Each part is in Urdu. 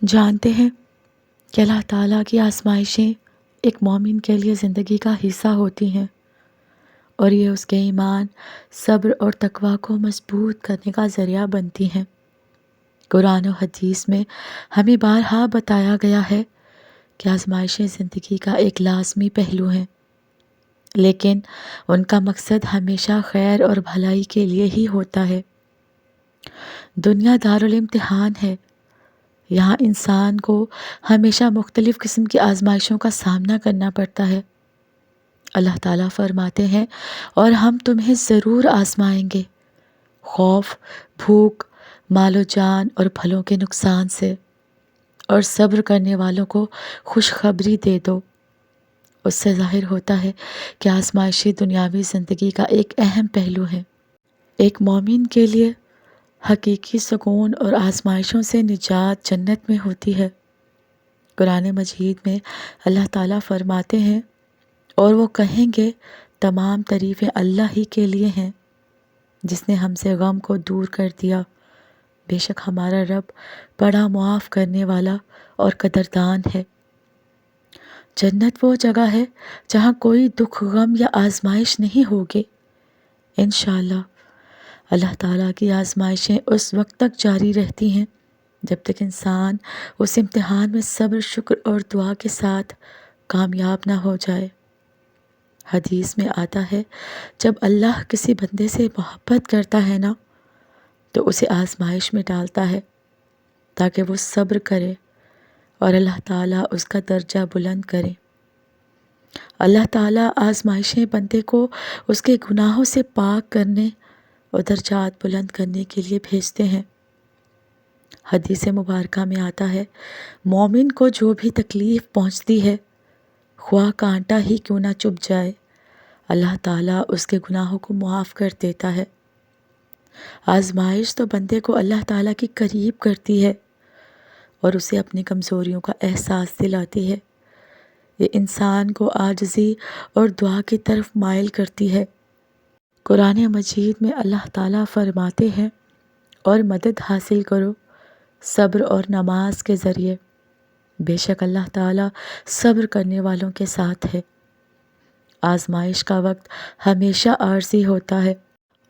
جانتے ہیں کہ اللہ تعالیٰ کی آزمائشیں ایک مومن کے لیے زندگی کا حصہ ہوتی ہیں، اور یہ اس کے ایمان، صبر اور تقوی کو مضبوط کرنے کا ذریعہ بنتی ہیں۔ قرآن و حدیث میں ہمیں بارہا بتایا گیا ہے کہ آزمائشیں زندگی کا ایک لازمی پہلو ہیں، لیکن ان کا مقصد ہمیشہ خیر اور بھلائی کے لیے ہی ہوتا ہے۔ دنیا دارالامتحان ہے۔ یہاں انسان کو ہمیشہ مختلف قسم کی آزمائشوں کا سامنا کرنا پڑتا ہے۔ اللہ تعالیٰ فرماتے ہیں، اور ہم تمہیں ضرور آزمائیں گے، خوف، بھوک، مال و جان اور پھلوں کے نقصان سے، اور صبر کرنے والوں کو خوشخبری دے دو۔ اس سے ظاہر ہوتا ہے کہ آزمائشیں دنیاوی زندگی کا ایک اہم پہلو ہے۔ ایک مومن کے لیے حقیقی سکون اور آزمائشوں سے نجات جنت میں ہوتی ہے۔ قرآن مجید میں اللہ تعالیٰ فرماتے ہیں، اور وہ کہیں گے تمام تعریفیں اللہ ہی کے لیے ہیں، جس نے ہم سے غم کو دور کر دیا۔ بے شک ہمارا رب بڑا معاف کرنے والا اور قدردان ہے۔ جنت وہ جگہ ہے جہاں کوئی دکھ، غم یا آزمائش نہیں ہوگی۔ انشاءاللہ اللہ تعالیٰ کی آزمائشیں اس وقت تک جاری رہتی ہیں جب تک انسان اس امتحان میں صبر، شکر اور دعا کے ساتھ کامیاب نہ ہو جائے۔ حدیث میں آتا ہے، جب اللہ کسی بندے سے محبت کرتا ہے نا تو اسے آزمائش میں ڈالتا ہے تاکہ وہ صبر کرے، اور اللہ تعالیٰ اس کا درجہ بلند کرے۔ اللہ تعالیٰ آزمائشیں بندے کو اس کے گناہوں سے پاک کرنے اور درجات بلند کرنے کے لیے بھیجتے ہیں۔ حدیث مبارکہ میں آتا ہے، مومن کو جو بھی تکلیف پہنچتی ہے، خواہ کانٹا ہی کیوں نہ چبھ جائے، اللہ تعالیٰ اس کے گناہوں کو معاف کر دیتا ہے۔ آزمائش تو بندے کو اللہ تعالیٰ کی قریب کرتی ہے اور اسے اپنی کمزوریوں کا احساس دلاتی ہے۔ یہ انسان کو عاجزی اور دعا کی طرف مائل کرتی ہے۔ قرآن مجید میں اللہ تعالیٰ فرماتے ہیں، اور مدد حاصل کرو صبر اور نماز کے ذریعے، بے شک اللہ تعالیٰ صبر کرنے والوں کے ساتھ ہے۔ آزمائش کا وقت ہمیشہ عارضی ہوتا ہے،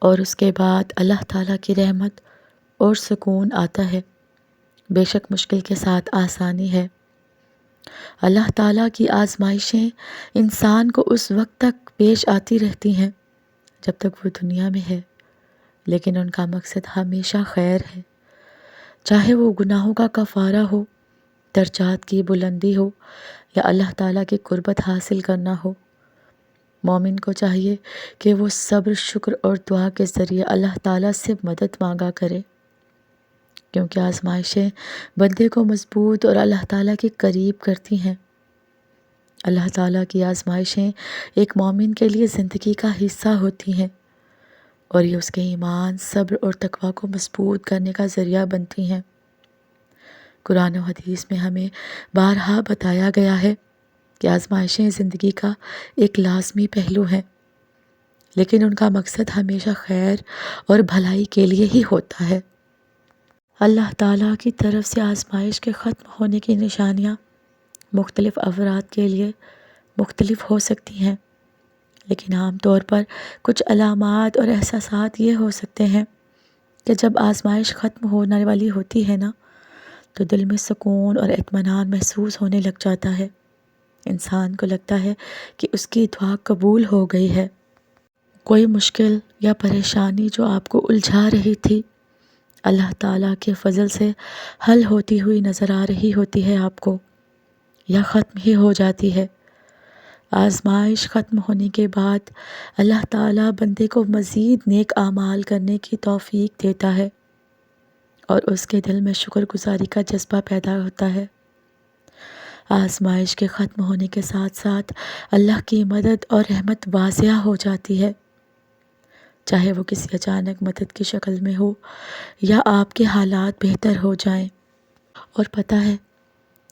اور اس کے بعد اللہ تعالیٰ کی رحمت اور سکون آتا ہے۔ بے شک مشکل کے ساتھ آسانی ہے۔ اللہ تعالیٰ کی آزمائشیں انسان کو اس وقت تک پیش آتی رہتی ہیں جب تک وہ دنیا میں ہے، لیکن ان کا مقصد ہمیشہ خیر ہے، چاہے وہ گناہوں کا کفارہ ہو، درجات کی بلندی ہو، یا اللہ تعالیٰ کی قربت حاصل کرنا ہو۔ مومن کو چاہیے کہ وہ صبر، شکر اور دعا کے ذریعے اللہ تعالیٰ سے مدد مانگا کرے، کیونکہ آزمائشیں بندے کو مضبوط اور اللہ تعالیٰ کے قریب کرتی ہیں۔ اللہ تعالیٰ کی آزمائشیں ایک مومن کے لیے زندگی کا حصہ ہوتی ہیں، اور یہ اس کے ایمان، صبر اور تقوی کو مضبوط کرنے کا ذریعہ بنتی ہیں۔ قرآن و حدیث میں ہمیں بارہا بتایا گیا ہے کہ آزمائشیں زندگی کا ایک لازمی پہلو ہیں، لیکن ان کا مقصد ہمیشہ خیر اور بھلائی کے لیے ہی ہوتا ہے۔ اللہ تعالیٰ کی طرف سے آزمائش کے ختم ہونے کی نشانیاں مختلف افراد کے لیے مختلف ہو سکتی ہیں، لیکن عام طور پر کچھ علامات اور احساسات یہ ہو سکتے ہیں کہ جب آزمائش ختم ہونے والی ہوتی ہے نا تو دل میں سکون اور اطمینان محسوس ہونے لگ جاتا ہے۔ انسان کو لگتا ہے کہ اس کی دعا قبول ہو گئی ہے۔ کوئی مشکل یا پریشانی جو آپ کو الجھا رہی تھی، اللہ تعالیٰ کے فضل سے حل ہوتی ہوئی نظر آ رہی ہوتی ہے آپ کو، یا ختم ہی ہو جاتی ہے۔ آزمائش ختم ہونے کے بعد اللہ تعالیٰ بندے کو مزید نیک اعمال کرنے کی توفیق دیتا ہے، اور اس کے دل میں شکر گزاری کا جذبہ پیدا ہوتا ہے۔ آزمائش کے ختم ہونے کے ساتھ ساتھ اللہ کی مدد اور رحمت واضح ہو جاتی ہے، چاہے وہ کسی اچانک مدد کی شکل میں ہو یا آپ کے حالات بہتر ہو جائیں۔ اور پتہ ہے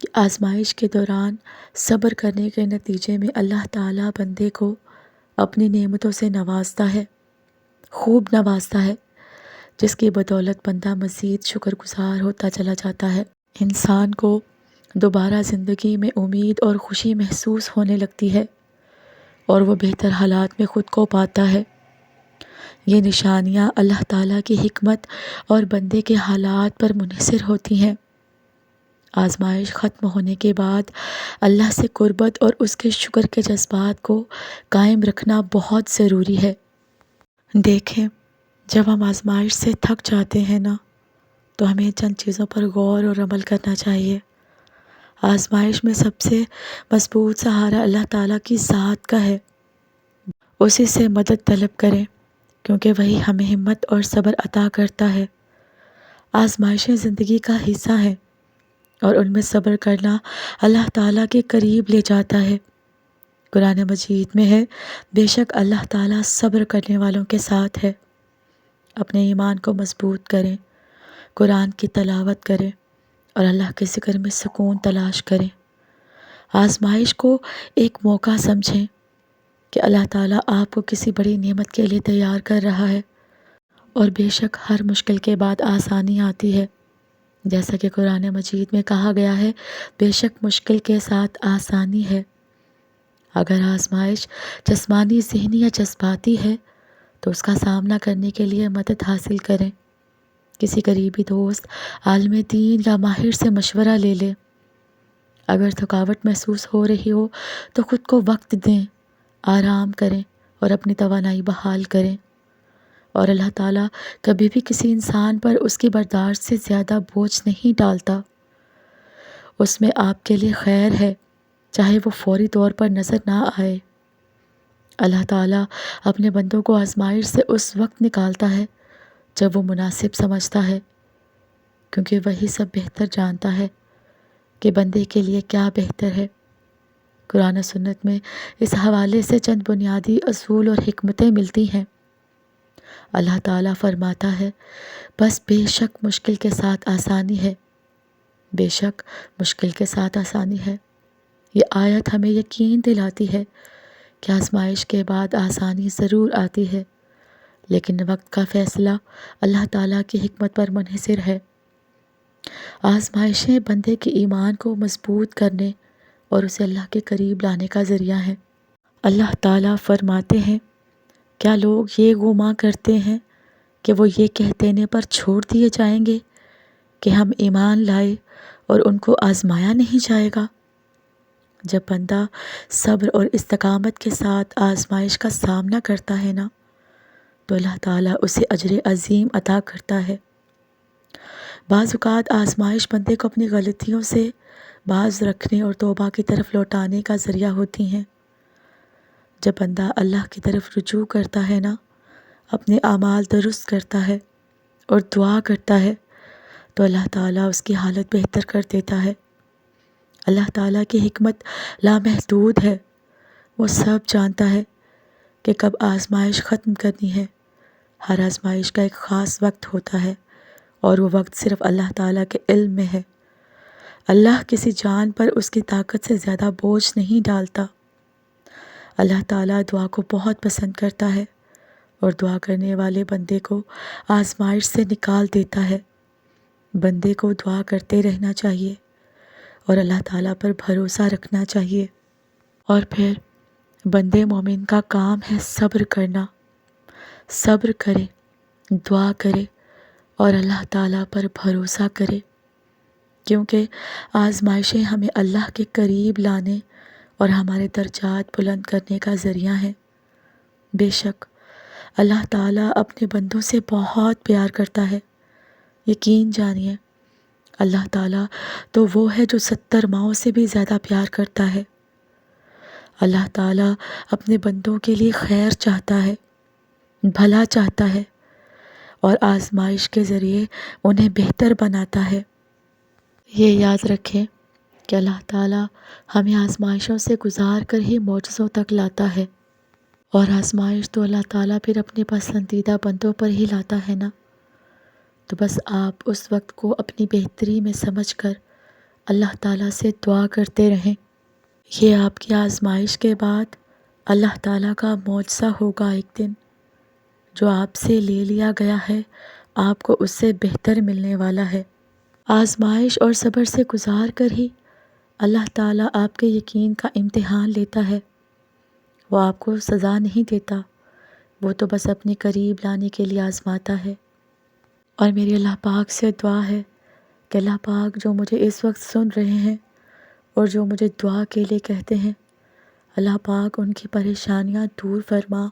کہ آزمائش کے دوران صبر کرنے کے نتیجے میں اللہ تعالیٰ بندے کو اپنی نعمتوں سے نوازتا ہے، خوب نوازتا ہے، جس کی بدولت بندہ مزید شکر گزار ہوتا چلا جاتا ہے۔ انسان کو دوبارہ زندگی میں امید اور خوشی محسوس ہونے لگتی ہے اور وہ بہتر حالات میں خود کو پاتا ہے۔ یہ نشانیاں اللہ تعالیٰ کی حکمت اور بندے کے حالات پر منحصر ہوتی ہیں۔ آزمائش ختم ہونے کے بعد اللہ سے قربت اور اس کے شکر کے جذبات کو قائم رکھنا بہت ضروری ہے۔ دیکھیں، جب ہم آزمائش سے تھک جاتے ہیں نا، تو ہمیں چند چیزوں پر غور اور عمل کرنا چاہیے۔ آزمائش میں سب سے مضبوط سہارا اللہ تعالیٰ کی ذات کا ہے۔ اسی سے مدد طلب کریں، کیونکہ وہی ہمیں ہمت اور صبر عطا کرتا ہے۔ آزمائشیں زندگی کا حصہ ہیں اور ان میں صبر کرنا اللہ تعالیٰ کے قریب لے جاتا ہے۔ قرآن مجید میں ہے، بے شک اللہ تعالیٰ صبر کرنے والوں کے ساتھ ہے۔ اپنے ایمان کو مضبوط کریں، قرآن کی تلاوت کریں اور اللہ کے ذکر میں سکون تلاش کریں۔ آزمائش کو ایک موقع سمجھیں کہ اللہ تعالیٰ آپ کو کسی بڑی نعمت کے لیے تیار کر رہا ہے، اور بے شک ہر مشکل کے بعد آسانی آتی ہے۔ جیسا کہ قرآن مجید میں کہا گیا ہے، بے شک مشکل کے ساتھ آسانی ہے۔ اگر آزمائش جسمانی، ذہنی یا جذباتی ہے تو اس کا سامنا کرنے کے لیے مدد حاصل کریں۔ کسی قریبی دوست، عالم دین یا ماہر سے مشورہ لے لیں۔ اگر تھکاوٹ محسوس ہو رہی ہو تو خود کو وقت دیں، آرام کریں اور اپنی توانائی بحال کریں۔ اور اللہ تعالیٰ کبھی بھی کسی انسان پر اس کی برداشت سے زیادہ بوجھ نہیں ڈالتا۔ اس میں آپ کے لیے خیر ہے، چاہے وہ فوری طور پر نظر نہ آئے۔ اللہ تعالیٰ اپنے بندوں کو آزمائش سے اس وقت نکالتا ہے جب وہ مناسب سمجھتا ہے، کیونکہ وہی سب بہتر جانتا ہے کہ بندے کے لیے کیا بہتر ہے۔ قرآن و سنت میں اس حوالے سے چند بنیادی اصول اور حکمتیں ملتی ہیں۔ اللہ تعالیٰ فرماتا ہے، بس بے شک مشکل کے ساتھ آسانی ہے، بے شک مشکل کے ساتھ آسانی ہے۔ یہ آیت ہمیں یقین دلاتی ہے کہ آزمائش کے بعد آسانی ضرور آتی ہے، لیکن وقت کا فیصلہ اللہ تعالیٰ کی حکمت پر منحصر ہے۔ آزمائشیں بندے کے ایمان کو مضبوط کرنے اور اسے اللہ کے قریب لانے کا ذریعہ ہیں۔ اللہ تعالیٰ فرماتے ہیں، کیا لوگ یہ گمان کرتے ہیں کہ وہ یہ کہہ دینے پر چھوڑ دیے جائیں گے کہ ہم ایمان لائے اور ان کو آزمایا نہیں جائے گا؟ جب بندہ صبر اور استقامت کے ساتھ آزمائش کا سامنا کرتا ہے نا، تو اللہ تعالیٰ اسے اجر عظیم عطا کرتا ہے۔ بعض اوقات آزمائش بندے کو اپنی غلطیوں سے باز رکھنے اور توبہ کی طرف لوٹانے کا ذریعہ ہوتی ہیں۔ جب بندہ اللہ کی طرف رجوع کرتا ہے نا، اپنے اعمال درست کرتا ہے اور دعا کرتا ہے، تو اللہ تعالیٰ اس کی حالت بہتر کر دیتا ہے۔ اللہ تعالیٰ کی حکمت لامحدود ہے۔ وہ سب جانتا ہے کہ کب آزمائش ختم کرنی ہے۔ ہر آزمائش کا ایک خاص وقت ہوتا ہے، اور وہ وقت صرف اللہ تعالیٰ کے علم میں ہے۔ اللہ کسی جان پر اس کی طاقت سے زیادہ بوجھ نہیں ڈالتا۔ اللہ تعالیٰ دعا کو بہت پسند کرتا ہے اور دعا کرنے والے بندے کو آزمائش سے نکال دیتا ہے۔ بندے کو دعا کرتے رہنا چاہیے اور اللہ تعالیٰ پر بھروسہ رکھنا چاہیے۔ اور پھر بندے مومن کا کام ہے صبر کرنا۔ صبر کرے، دعا کرے اور اللہ تعالیٰ پر بھروسہ کرے، کیونکہ آزمائشیں ہمیں اللہ کے قریب لانے اور ہمارے درجات بلند کرنے کا ذریعہ ہیں۔ بے شک اللہ تعالیٰ اپنے بندوں سے بہت پیار کرتا ہے۔ یقین جانیے، اللہ تعالیٰ تو وہ ہے جو 70 ماؤں سے بھی زیادہ پیار کرتا ہے۔ اللہ تعالیٰ اپنے بندوں کے لیے خیر چاہتا ہے، بھلا چاہتا ہے، اور آزمائش کے ذریعے انہیں بہتر بناتا ہے۔ یہ یاد رکھیں کہ اللہ تعالیٰ ہمیں آزمائشوں سے گزار کر ہی معجزوں تک لاتا ہے، اور آزمائش تو اللہ تعالیٰ پھر اپنے پسندیدہ بندوں پر ہی لاتا ہے نا۔ تو بس آپ اس وقت کو اپنی بہتری میں سمجھ کر اللہ تعالیٰ سے دعا کرتے رہیں۔ یہ آپ کی آزمائش کے بعد اللہ تعالیٰ کا معجزہ ہوگا ایک دن، جو آپ سے لے لیا گیا ہے آپ کو اس سے بہتر ملنے والا ہے۔ آزمائش اور صبر سے گزار کر ہی اللہ تعالیٰ آپ کے یقین کا امتحان لیتا ہے۔ وہ آپ کو سزا نہیں دیتا، وہ تو بس اپنے قریب لانے کے لیے آزماتا ہے۔ اور میری اللہ پاک سے دعا ہے کہ اللہ پاک جو مجھے اس وقت سن رہے ہیں اور جو مجھے دعا کے لیے کہتے ہیں، اللہ پاک ان کی پریشانیاں دور فرما